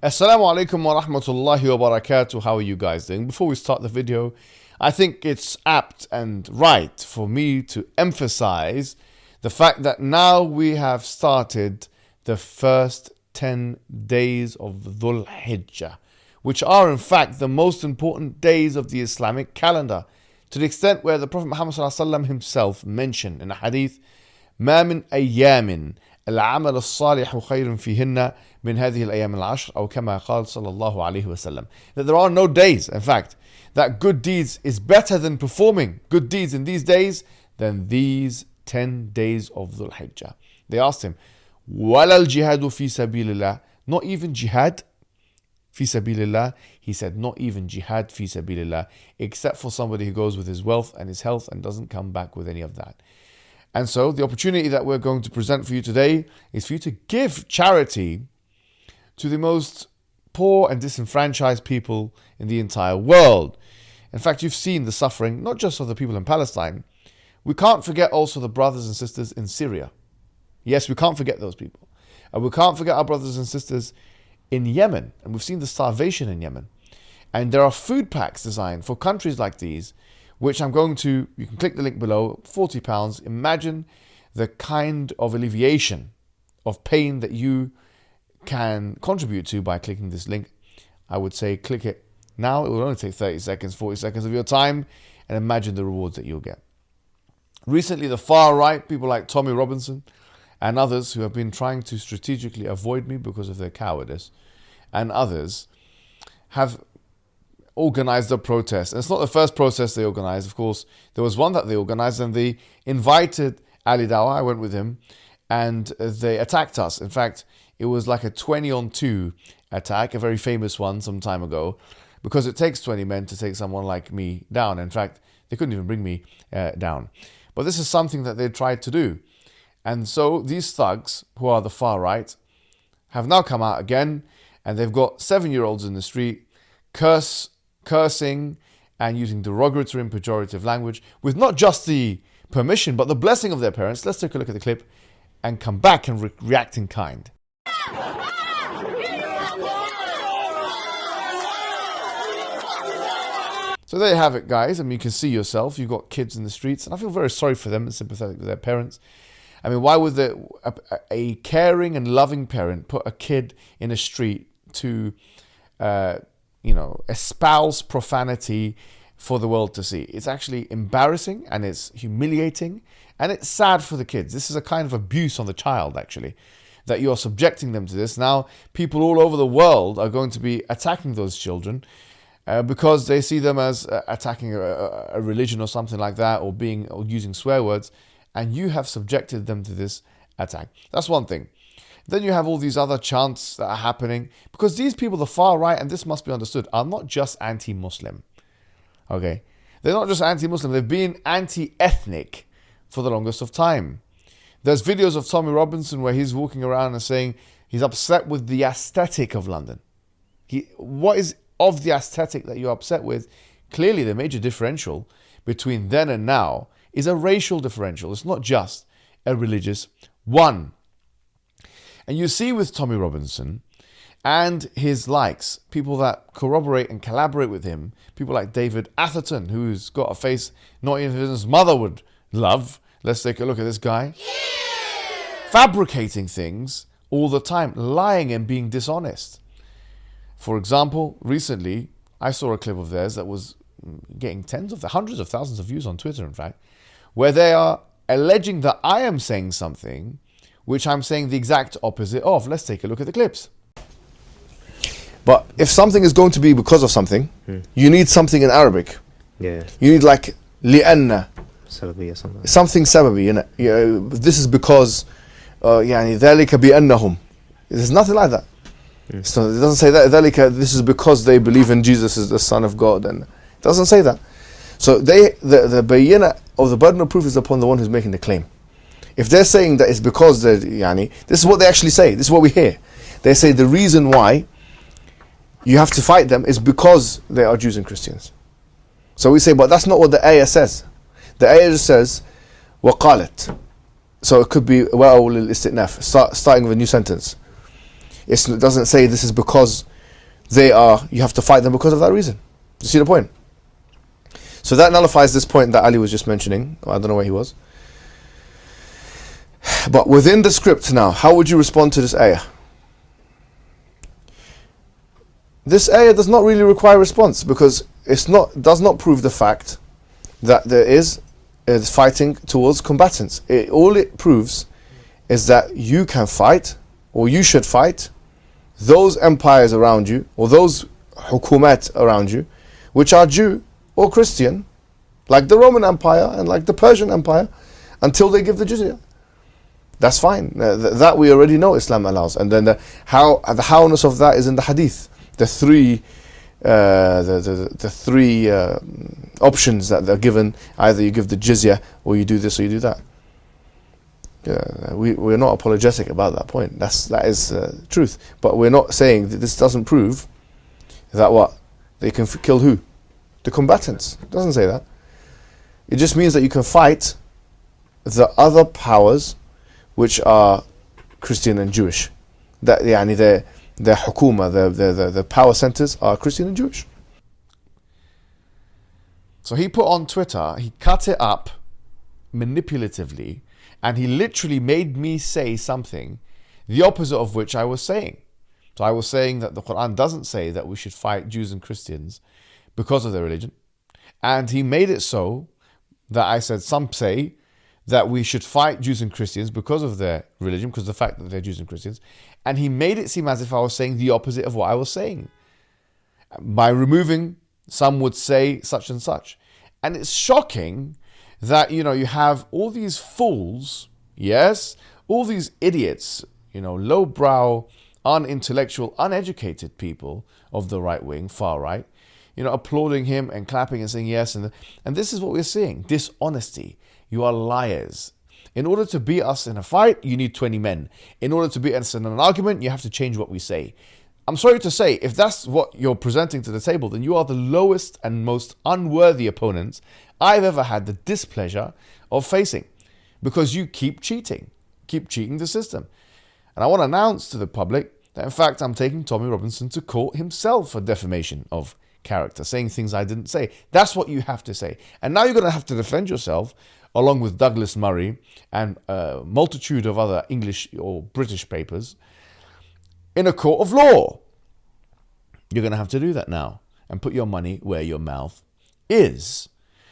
Assalamu alaikum wa rahmatullahi wa barakatuh. How are you guys doing? Before we start the video, I think it's apt and right for me to emphasize the fact that now we have started the first 10 days of Dhul Hijjah, which are in fact the most important days of the Islamic calendar, to the extent where the Prophet Muhammad himself mentioned in a hadith, ما من أيام العمل الصالح خير فيهن من هذه الأيام العشر أو كما قال صلى الله عليه وسلم, that there are no days, in fact, that good deeds is better than performing good deeds in these days than these 10 days of Dhul Hijjah. They asked him, وَلَا الْجِهَادُ فِي سَبِيلِ اللَّهِ, not even jihad fi sabilillah? He said, not even jihad fi sabilillah, except for somebody who goes with his wealth and his health and doesn't come back with any of that. And so the opportunity that we're going to present for you today is for you to give charity to the most poor and disenfranchised people in the entire world. In fact, you've seen the suffering, not just of the people in Palestine. We can't forget also the brothers and sisters in Syria. Yes, we can't forget those people. And we can't forget our brothers and sisters in Yemen. And we've seen the starvation in Yemen. And there are food packs designed for countries like these, which you can click the link below, £40. Imagine the kind of alleviation of pain that you can contribute to by clicking this link. I would say click it now. It will only take 30 seconds, 40 seconds of your time, and imagine the rewards that you'll get. Recently, the far right, people like Tommy Robinson and others who have been trying to strategically avoid me because of their cowardice, and others have organized a protest. And it's not the first protest they organized. Of course, there was one that they organized and they invited Ali Dawah. I went with him and they attacked us. In fact, it was like a 20-on-2 attack, a very famous one some time ago, because it takes 20 men to take someone like me down. In fact, they couldn't even bring me down. But this is something that they tried to do. And so these thugs, who are the far right, have now come out again, and they've got 7-year-olds in the street cursing and using derogatory and pejorative language with not just the permission but the blessing of their parents. Let's take a look at the clip and come back and react in kind. So there you have it, guys. I mean, you can see yourself. You've got kids in the streets, and I feel very sorry for them and sympathetic with their parents. I mean, why would a caring and loving parent put a kid in a street to espouse profanity for the world to see? It's actually embarrassing, and it's humiliating, and it's sad for the kids. This is a kind of abuse on the child, actually, that you're subjecting them to this. Now, people all over the world are going to be attacking those children because they see them as attacking a religion or something like that, or using swear words, and you have subjected them to this attack. That's one thing. Then you have all these other chants that are happening, because these people, the far right, and this must be understood, are not just anti-Muslim. Okay? They're not just anti-Muslim. They've been anti-ethnic for the longest of time. There's videos of Tommy Robinson where he's walking around and saying he's upset with the aesthetic of London. What is of the aesthetic that you're upset with? Clearly, the major differential between then and now is a racial differential. It's not just a religious one. And you see with Tommy Robinson and his likes, people that corroborate and collaborate with him, people like David Atherton, who's got a face not even his mother would love. Let's take a look at this guy. Fabricating things all the time, lying and being dishonest. For example, recently, I saw a clip of theirs that was getting hundreds of thousands of views on Twitter, in fact, where they are alleging that I am saying something which I'm saying the exact opposite of. Let's take a look at the clips. But if something is going to be because of something, you need something in Arabic. Yeah. You need like li'anna. Something sababi. This is because يعني ذلك بأنهم. There's nothing like that. So it doesn't say that ذلك, this is because they believe in Jesus as the Son of God, and it doesn't say that. So the bayina of the burden of proof is upon the one who's making the claim. If they're saying that it's because this is what they actually say. This is what we hear. They say the reason why you have to fight them is because they are Jews and Christians. So we say, but that's not what the ayah says. The ayah just says, وَقَالَتْ. So it could be وَأَوْ لِلْإِسْتِئْنَافِ, starting with a new sentence. It doesn't say this is because you have to fight them because of that reason. You see the point? So that nullifies this point that Ali was just mentioning. I don't know where he was. But within the script now, how would you respond to this ayah? This ayah does not really require response, because does not prove the fact that there is fighting towards combatants. All it proves is that you can fight, or you should fight, those empires around you, or those hukumat around you, which are Jew or Christian, like the Roman Empire and like the Persian Empire, until they give the jizya. That's fine. That we already know Islam allows. And then the howness of that is in the hadith. The three options that they're given: either you give the jizya, or you do this, or you do that. We're not apologetic about that point. That is truth. But we're not saying that this doesn't prove that what they can kill who? The combatants. It doesn't say that. It just means that you can fight the other powers which are Christian and Jewish. That yani their hukuma, the power centers are Christian and Jewish. So he put on Twitter, he cut it up manipulatively, and he literally made me say something the opposite of which I was saying. So I was saying that the Quran doesn't say that we should fight Jews and Christians because of their religion. And he made it so that I said, some say that we should fight Jews and Christians because of their religion, because of the fact that they're Jews and Christians. And he made it seem as if I was saying the opposite of what I was saying, by removing, some would say, such and such. And it's shocking that, you have all these fools, yes, all these idiots, lowbrow, unintellectual, uneducated people of the right wing, far right, applauding him and clapping and saying yes. And this is what we're seeing: dishonesty. You are liars. In order to beat us in a fight, you need 20 men. In order to beat us in an argument, you have to change what we say. I'm sorry to say, if that's what you're presenting to the table, then you are the lowest and most unworthy opponents I've ever had the displeasure of facing, because you keep cheating the system. And I want to announce to the public that, in fact, I'm taking Tommy Robinson to court himself for defamation of character, saying things I didn't say. That's what you have to say. And now you're going to have to defend yourself, along with Douglas Murray and a multitude of other English or British papers, in a court of law. You're going to have to do that now and put your money where your mouth is.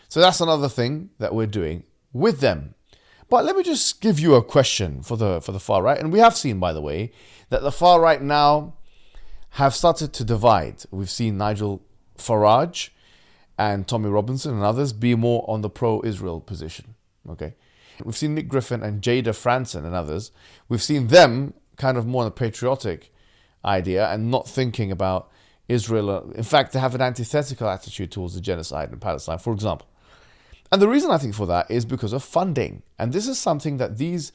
So that's another thing that we're doing with them. But let me just give you a question for the far right. And we have seen, by the way, that the far right now have started to divide. We've seen Nigel Farage and Tommy Robinson and others be more on the pro-Israel position. Okay, we've seen Nick Griffin and Jada Franson and others. We've seen them kind of more on the patriotic idea and not thinking about Israel. In fact, they have an antithetical attitude towards the genocide in Palestine, for example. And the reason I think for that is because of funding. And this is something that these,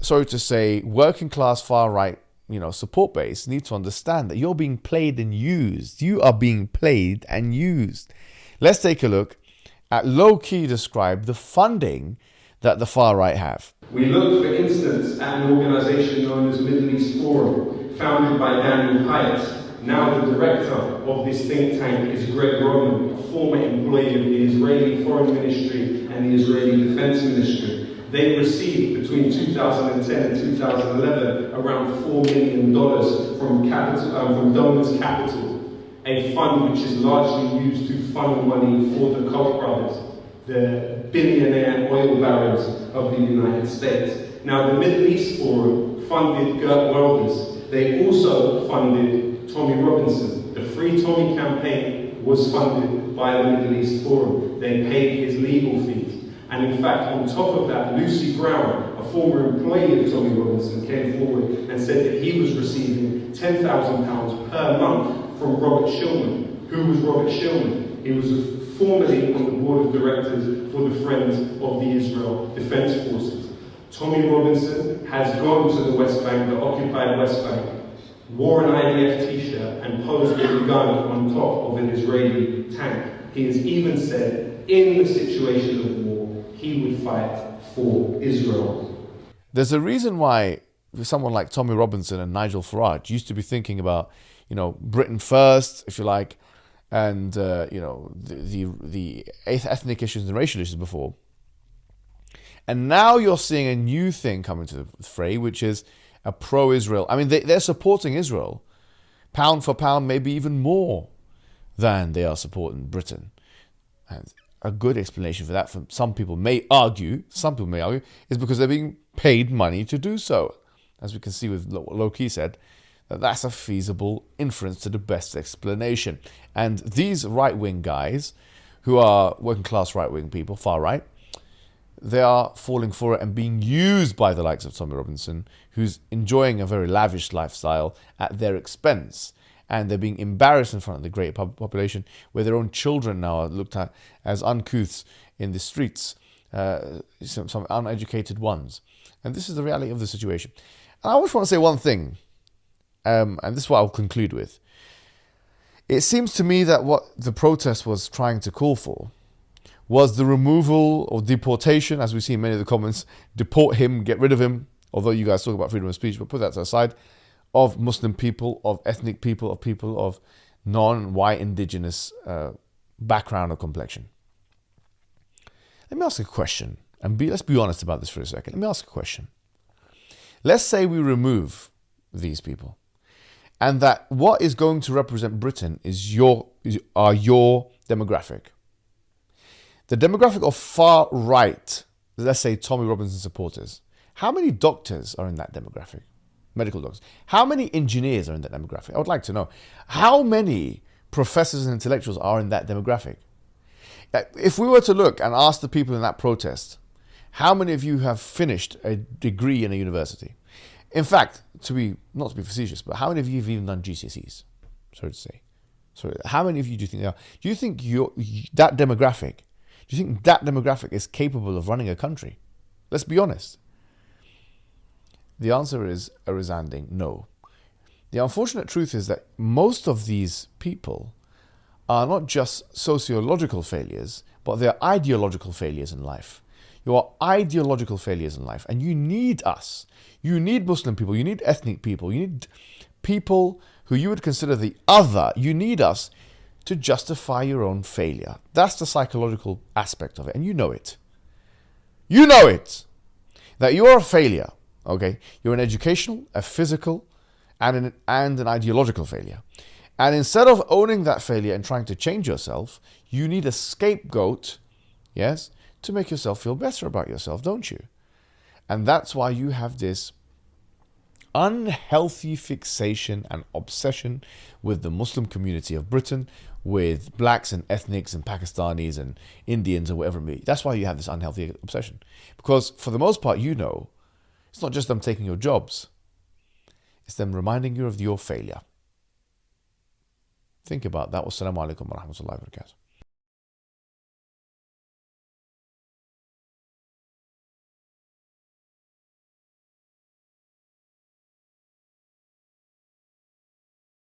sorry to say, working class far right, support base need to understand, that you're being played and used. You are being played and used. Let's take a look at low-key describe the funding that the far right have. We look, for instance, at an organization known as Middle East Forum, founded by Daniel Hyatt. Now the director of this think tank is Greg Roman, a former employee of the Israeli Foreign Ministry and the Israeli Defense Ministry. They received, between 2010 and 2011, around $4 million from donors' capital, a fund which is largely used to funnel money for the Koch brothers, the billionaire oil barons of the United States. Now, the Middle East Forum funded Gert Wilders. They also funded Tommy Robinson. The Free Tommy campaign was funded by the Middle East Forum. They paid his legal fees. And in fact, on top of that, Lucy Brown, a former employee of Tommy Robinson, came forward and said that he was receiving £10,000 per month from Robert Shillman. Who was Robert Shillman? He was formerly on the board of directors for the Friends of the Israel Defense Forces. Tommy Robinson has gone to the West Bank, the occupied West Bank, wore an IDF t-shirt and posed with a gun on top of an Israeli tank. He has even said, in the situation of war, he would fight for Israel. There's a reason why someone like Tommy Robinson and Nigel Farage used to be thinking about, Britain first, if you like, and the ethnic issues and racial issues before. And now you're seeing a new thing come into the fray, which is a pro-Israel. I mean, they're supporting Israel, pound for pound, maybe even more than they are supporting Britain. And a good explanation for that, for some people may argue, is because they're being paid money to do so. As we can see with what Loki said, that's a feasible inference to the best explanation. And these right-wing guys, who are working-class right-wing people, far right, they are falling for it and being used by the likes of Tommy Robinson, who's enjoying a very lavish lifestyle at their expense. And they're being embarrassed in front of the great population, where their own children now are looked at as uncouths in the streets, some uneducated ones. And this is the reality of the situation. And I always want to say one thing, and this is what I'll conclude with. It seems to me that what the protest was trying to call for was the removal or deportation, as we see in many of the comments, deport him, get rid of him, although you guys talk about freedom of speech, but put that to the side, of Muslim people, of ethnic people, of people of non-white indigenous background or complexion. Let me ask a question, and let's be honest about this for a second. Let me ask a question. Let's say we remove these people, and that what is going to represent Britain is your demographic. The demographic of far right, let's say Tommy Robinson supporters. How many doctors are in that demographic? Medical doctors. How many engineers are in that demographic? I would like to know. How many professors and intellectuals are in that demographic? If we were to look and ask the people in that protest, how many of you have finished a degree in a university? In fact, not to be facetious, but how many of you have even done GCSEs? Sorry to say. How many of you do you think they are? Do you think that demographic is capable of running a country? Let's be honest. The answer is a resounding no. The unfortunate truth is that most of these people are not just sociological failures, but they're ideological failures in life. You are ideological failures in life, and you need us. You need Muslim people, you need ethnic people, you need people who you would consider the other. You need us to justify your own failure. That's the psychological aspect of it, and you know it. You know it, that you are a failure. Okay, you're an educational, a physical, and an ideological failure. And instead of owning that failure and trying to change yourself, you need a scapegoat, yes, to make yourself feel better about yourself, don't you? And that's why you have this unhealthy fixation and obsession with the Muslim community of Britain, with blacks and ethnics and Pakistanis and Indians or whatever it may be. That's why you have this unhealthy obsession. Because for the most part, it's not just them taking your jobs. It's them reminding you of your failure. Think about that. Wassalamu alaikum wa rahmatullahi wa barakatuh.